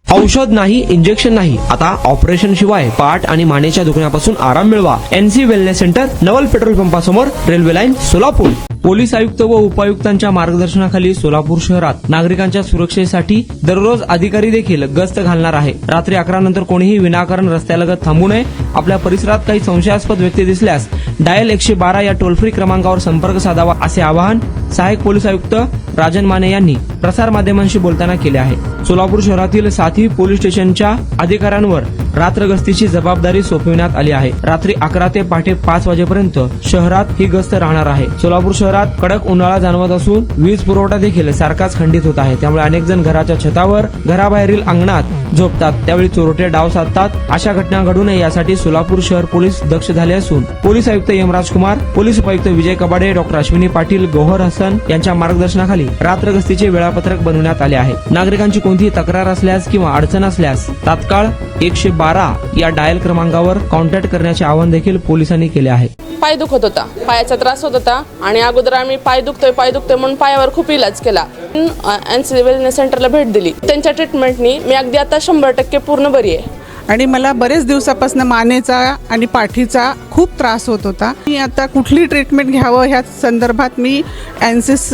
औषध नाही, इंजेक्शन नाही, आता ऑपरेशन शिवाय पाठ आणि मानेच्या दुखण्यापासून आराम मिळवा. NC wellness centre, Naval petrol पंपासमोर, रेल्वे लाईन, सोलापूर. पोलीस आयुक्त व उपायुक्तांच्या मार्गदर्शनाखाली सोलापूर शहरात नागरिकांच्या सुरक्षेसाठी दररोज अधिकारी देखील गस्त घालणार आहे. रात्री 11 नंतर कोणीही विनाकारण रस्त्यालगत थांबू नये. आपल्या परिसरात काही संशयास्पद व्यक्ती दिसल्यास डायल 112 या टोल फ्री क्रमांकावर संपर्क साधावा, असे आवाहन सहाय्यक पोलीस आयुक्त राजन माने यांनी प्रसार माध्यमांशी बोलताना केले आहे. सोलापूर शहरातील साथी पोलीस स्टेशनच्या अधिकाऱ्यांवर रात्र गस्तीची जबाबदारी सोपविण्यात आली आहे. रात्री 11 ते पहाटे 5 वाजेपर्यंत शहरात ही गस्त राहणार आहे. सोलापूर शहरात कडक उन्हाळा जाणवत असून वीज पुरवठा देखील सारखाच खंडित होत आहे. त्यामुळे अनेक जण घराच्या छतावर, घराबाहेरील अंगणात झोपतात, त्यावेळी चोरटे डाव साधतात. अशा घटना घडू नये यासाठी सोलापूर शहर पोलीस दक्ष झाले असून पोलीस आयुक्त यमराज कुमार, पोलीस उपायुक्त विजय कबाडे, डॉक्टर अश्विनी पाटील, गौहर हसन यांच्या मार्गदर्शनाखाली रात्र गस्तीचे वेळापत्रक बनवण्यात आले आहे. नागरिकांची कोणतीही तक्रार असल्यास किंवा अडचण असल्यास तात्काळ 112 या डायल क्रमांकावर कॉन्टॅक्ट करण्याचे आवाहन देखील पोलिसांनी केले आहे. पाय दुखत होता, पायाचा त्रास होत होता आणि अगोदर आम्ही पाय दुखतोय म्हणून पायावर खूप इलाज केला. एनसी वेलनेस सेंटरला भेट दिली. त्यांच्या ट्रीटमेंटनी मी अगदी आता 100% पूर्ण बरी आहे. आणि मला बरेच दिवसापासून मानेचा आणि पाठीचा खूप त्रास होत होता. मी आता कुठली ट्रीटमेंट घ्यावं ह्या संदर्भात मी एनसिस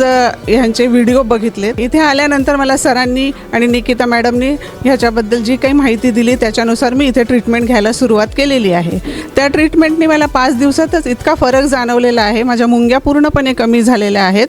ह्यांचे व्हिडिओ बघितले. इथे आल्यानंतर मला सरांनी आणि निकिता मॅडमनी ह्याच्याबद्दल जी काही माहिती दिली त्याच्यानुसार मी इथे ट्रीटमेंट घ्यायला सुरुवात केलेली आहे. त्या ट्रीटमेंटनी मला 5 दिवसातच इतका फरक जाणवलेला आहे. माझ्या मुंग्या पूर्णपणे कमी झालेल्या आहेत.